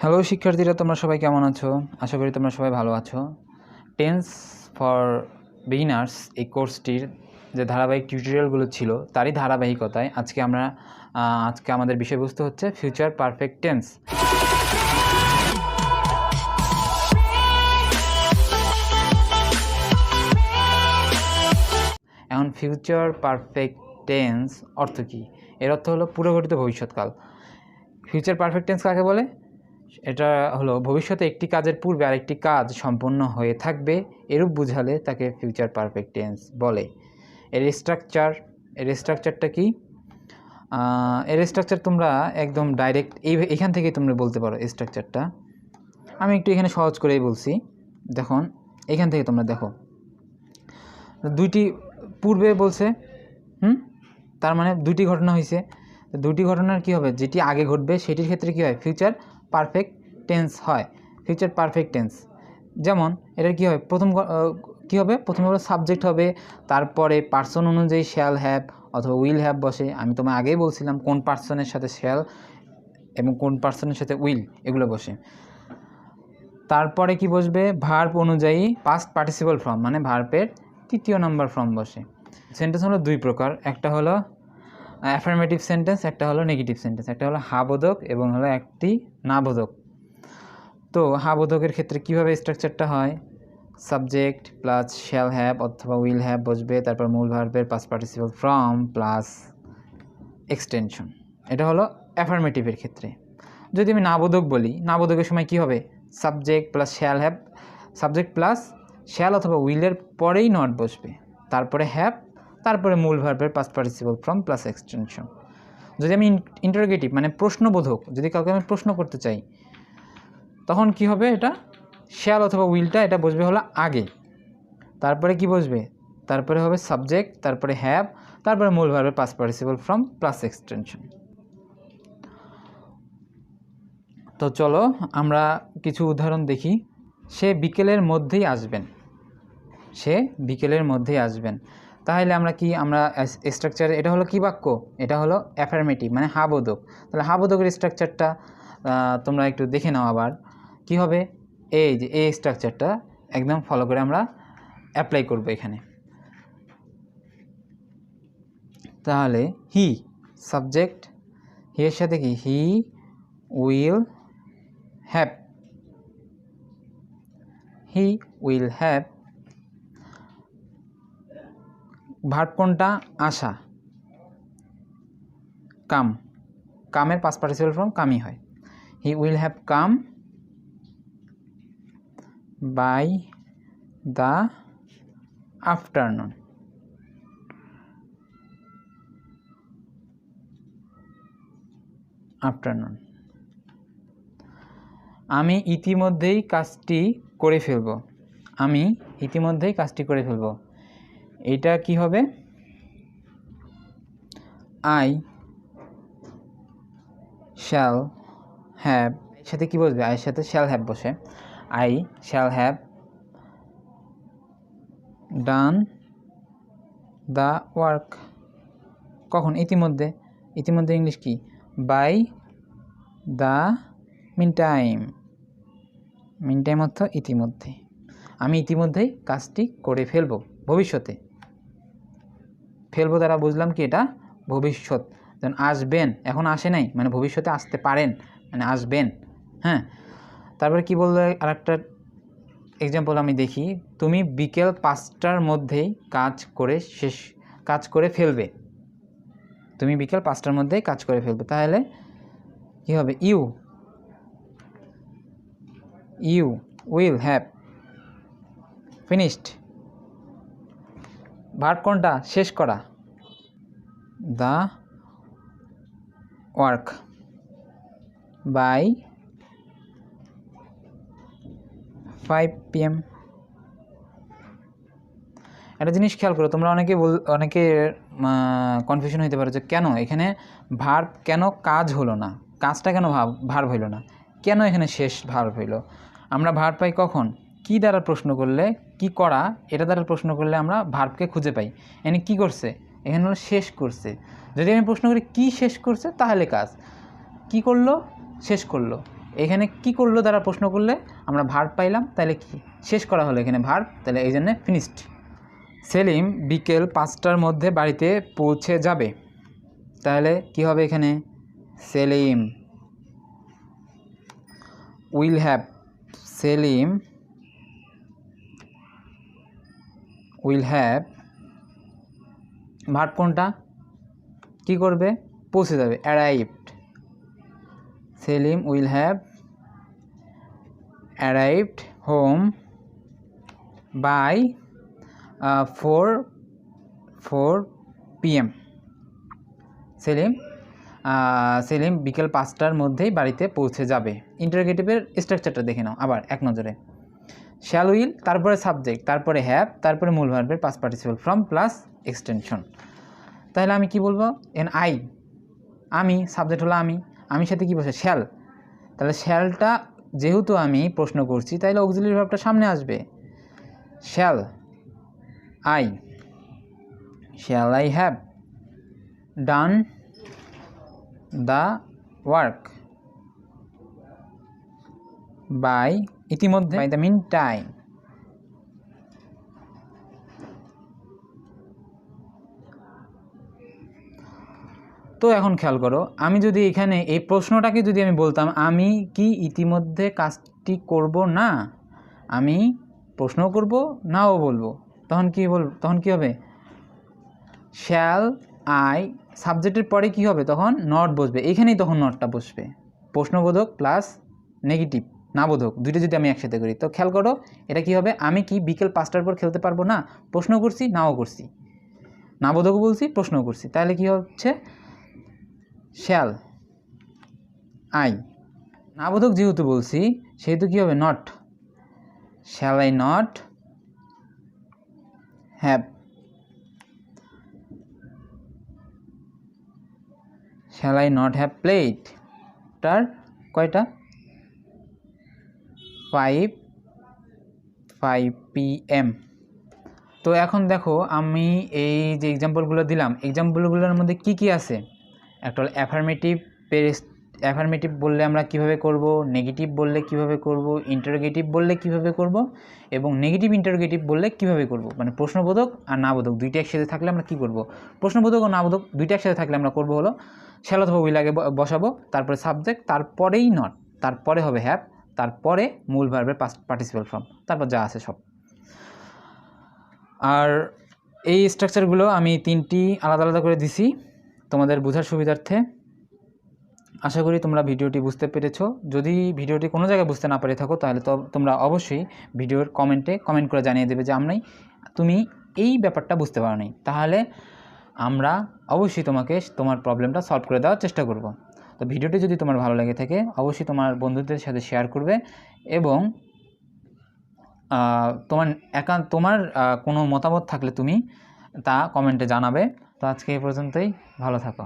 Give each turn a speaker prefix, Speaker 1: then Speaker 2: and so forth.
Speaker 1: Hello শিক্ষার্থীরা, তোমরা সবাই কেমন আছো? আশা করি তোমরা সবাই ভালো আছো। টেন্স ফর বিগিনার্স এই কোর্সটির যে ধারাবাহিক টিউটোরিয়ালগুলো ছিল তারই ধারাবাহিকতায় আজকে আমাদের বিষয়বস্তু হচ্ছে ফিউচার পারফেক্ট টেন্স। এখন ফিউচার পারফেক্ট টেন্স অর্থ কী? এর অর্থ হলো পুরোঘটিত ভবিষ্যৎকাল। ফিউচার পারফেক্ট টেন্স কাকে বলে? এটা হলো ভবিষ্যতে একটি কাজের পূর্বে আরেকটি কাজ সম্পন্ন হয়ে থাকবে এরূপ বুঝালে তাকে ফিউচার পারফেক্ট টেন্স বলে। এর স্ট্রাকচারটা কি? এর স্ট্রাকচার তোমরা একদম ডাইরেক্ট এখান থেকেই তোমরা বলতে পারো। স্ট্রাকচারটা আমি একটু এখানে সহজ করেই বলছি। দেখুন, এখান থেকে তোমরা দেখো, দুইটি পূর্বে বলছে, তার মানে দুইটি ঘটনা হয়েছে। দুইটি ঘটনার কি হবে? যেটি আগে ঘটবে সেটির ক্ষেত্রে কি হয়? ফিউচার পারফেক্ট টেন্স হয়। ফিউচার পারফেক্ট টেন্স যেমন এটার কি হয়? প্রথমে হলো সাবজেক্ট হবে, তারপরে পার্সন অনুযায়ী শ্যাল হ্যাভ অথবা উইল হ্যাভ বসে। আমি তোমায় আগেই বলছিলাম কোন পার্সনের সাথে শ্যাল এবং কোন পার্সনের সাথে উইল এগুলো বসে। তারপরে কি বসবে? ভার্ব অনুযায়ী পাস্ট পার্টিসিপল ফর্ম, মানে ভার্বের তৃতীয় নাম্বার ফর্ম বসে। সেন্টেন্স হলো দুই প্রকার, একটা হলো অ্যাফার্মেটিভ সেন্টেন্স, একটা হলো নেগেটিভ সেন্টেন্স। একটা হলো হা বোধক এবং হলো একটি না বোধক। তো হা বোধকের ক্ষেত্রে কীভাবে স্ট্রাকচারটা হয়? সাবজেক্ট প্লাস শ্যাল হ্যাভ অথবা উইল হ্যাভ বসবে, তারপর মূল ভার্বের past participle form plus extension. এটা হলো অ্যাফার্মেটিভের ক্ষেত্রে। যদি আমি না বোধক বলি, না বোধকের সময় কী হবে? Subject plus shall have, subject plus shall অথবা উইলের পরেই নট বসবে, তারপরে হ্যাভ, তারপরে মূল ভার্বের past participle form plus extension. যদি আমি ইন্টারোগেটিভ মানে প্রশ্নবোধক, যদি কাউকে আমি প্রশ্ন করতে চাই, তখন কি হবে? এটা শ্যাল অথবা উইলটা এটা বসবে হলো আগে, তারপরে কি বসবে? তারপরে হবে সাবজেক্ট, তারপরে হ্যাভ, তারপরে মূল ভার্বের past participle form plus extension. তো চলো আমরা কিছু উদাহরণ দেখি। সে বিকেলের মধ্যেই আসবেন। সে বিকেলের মধ্যেই আসবেন। তাহলে আমরা স্ট্রাকচারে, এটা হলো কি বাক্য? এটা হলো অ্যাফার্মেটিভ মানে হা বোধক। তাহলে হা বোধকের স্ট্রাকচারটা তোমরা একটু দেখে নাও আবার। কি হবে? এই যে এই স্ট্রাকচারটা একদম ফলো করে আমরা অ্যাপ্লাই করব এখানে। তাহলে হি সাবজেক্ট, হি এর সাথে কি? He will have, he will have. Verb কোনটা? আসা, কাম। কামের পাস্ট পার্টিসিপল ফর্ম কামই হয়। He will have come by the afternoon. আমি ইতিমধ্যেই কাজটি করে ফেলব। আমি ইতিমধ্যেই কাজটি করে ফেলব। এটা কি হবে? আই শ্যাল হ্যাভ, এর সাথে কি বসবে? আইয়ের সাথে শ্যাল হ্যাভ বসে। I shall have done the work. কখন? ইতিমধ্যে। ইতিমধ্যে ইংলিশ কি? By the meantime. Meantime অর্থ ইতিমধ্যে। আমি ইতিমধ্যেই কাজটি করে ফেলব, ভবিষ্যতে। ফেলবো দ্বারা বুঝলাম কি? এটা ভবিষ্যৎ। যেমন আসবেন, এখন আসে নাই মানে ভবিষ্যতে আসতে পারেন, মানে আসবেন। হ্যাঁ, তারপরে কি বললে? আরেকটা এক্সাম্পল আমি দেখি। তুমি বিকেল 5টার মধ্যেই কাজ করে ফেলবে। তুমি বিকেল 5টার মধ্যেই কাজ করে ফেলবে। তাহলে কি হবে? You will have finished. Verb কোনটা? শেষ করা, দ্য ওয়ার্ক বাই 5 PM। একটা জিনিস খেয়াল করো, তোমরা অনেকে কনফিউশন হতে পারে যে কেন এখানে ভার্ব, কেন কাজ হলো না, কাজটা কেন ভার্ব হইল না, কেন এখানে শেষ ভার্ব হইল? আমরা ভার্ব পাই কখন? কি দ্বারা প্রশ্ন করলে, কি করা, এটা দ্বারা প্রশ্ন করলে আমরা ভার্বকে খুঁজে পাই। এখানে কি করছে? এখানে হলো শেষ করছে। যদি আমি প্রশ্ন করি কি শেষ করছে, তাহলে কাজ। কি করলো? শেষ করলো। এখানে কি করলো দ্বারা প্রশ্ন করলে আমরা ভার্ব পাইলাম, তাহলে কি শেষ করা হলো এখানে ভার্ব, তাহলে এই জন্য ফিনিশড। সেলিম বিকেল 5টার মধ্যে বাড়িতে পৌঁছে যাবে, তাহলে কি হবে এখানে Selim will have, Selim will have verb কোনটা, কি করবে পৌঁছে যাবে, arrived. Selim will have arrived home by 4 PM। Selim বিকেল 5টার মধ্যেই বাড়িতে পৌঁছে যাবে। ইন্টারোগেটিভের স্ট্রাকচারটা দেখে নাও আবার এক নজরে। শ্যাল উইল, তারপরে সাবজেক্ট, তারপরে হ্যাভ, তারপরে মূল ভার্বের past participle form plus extension. তাহলে আমি কি বলবো, আমি, সাবজেক্ট হলো আমি সাথে কি বসে শ্যাল, তাহলে শ্যালটা যেহেতু আমি প্রশ্ন করছি তাহলে অক্সিলারি ভার্বটা সামনে আসবে, shall I have done the work by, ইতিমধ্যে, বাই দ্য মিন টাইম। তো এখন খেয়াল করো, আমি যদি এখানে এই প্রশ্নটাকে যদি আমি বলতাম আমি কি ইতিমধ্যে কাজটি করব না, আমি প্রশ্নও করব নাও বলবো, তখন কি হবে শ্যাল আই, সাবজেক্টের পরে কি হবে তখন নট বসবে, এখানেই তখন নটটা বসবে, প্রশ্নবোধক প্লাস নেগেটিভ নাবোধক দুইটা যদি আমি একসাথে করি। তো খেয়াল করো এটা কি হবে, আমি কি বিকেল 5টার পর খেলতে পারবো না, প্রশ্ন করছি নাও করছি, নাবোধকও বলছি প্রশ্নও করছি, তাহলে কি হচ্ছে শ্যাল আই, নাবোধক যেহেতু বলছি সেহেতু কি হবে not, shall I not have, shall I not have played, তার কয়টা 5 PM। তো এখন দেখো আমি এই যে এক্সাম্পলগুলো দিলাম, এক্সাম্পলগুলোর মধ্যে কি কি আছে, একটা হলো অ্যাফার্মেটিভ বললে আমরা কিভাবে করব, নেগেটিভ বললে কিভাবে করব, ইন্টারোগেটিভ বললে কিভাবে করব, এবং নেগেটিভ ইন্টারোগেটিভ বললে কিভাবে করব, মানে প্রশ্নবোধক আর নাবোধক দুইটা একসাথে থাকলে আমরা কি করব, প্রশ্নবোধক ও নাবোধক দুইটা একসাথে থাকলে আমরা করব হলো শ্যাল অথবা উইল আগে বসাবো, তারপরে সাবজেক্ট, তারপরেই নট, তারপরে হবে হ্যাভ, তারপরে মূল ভার্বের পাস্ট পার্টিসিপাল ফর্ম, তারপর যা আছে সব। আর এই স্ট্রাকচারগুলো আমি 3টি আলাদা আলাদা করে দিছি তোমাদের বোঝার সুবিধার্থে। আশা করি তোমরা ভিডিওটি বুঝতে পেরেছো। যদি ভিডিওটি কোনো জায়গায় বুঝতে না পেরে থাকো তাহলে তো তোমরা অবশ্যই ভিডিওর কমেন্ট করে জানিয়ে দেবে যে তুমি এই ব্যাপারটা বুঝতে পারো নাই, তাহলে আমরা অবশ্যই তোমাকে তোমার প্রবলেমটা সলভ করে দেওয়ার চেষ্টা করব। তো ভিডিওটি যদি তোমার ভালো লেগে থাকে অবশ্যই তোমার বন্ধুদের সাথে শেয়ার করবে, এবং তোমার কোনো মতামত থাকলে তুমি তা কমেন্টে জানাবে। তো আজকে এই পর্যন্তই, ভালো থাকো।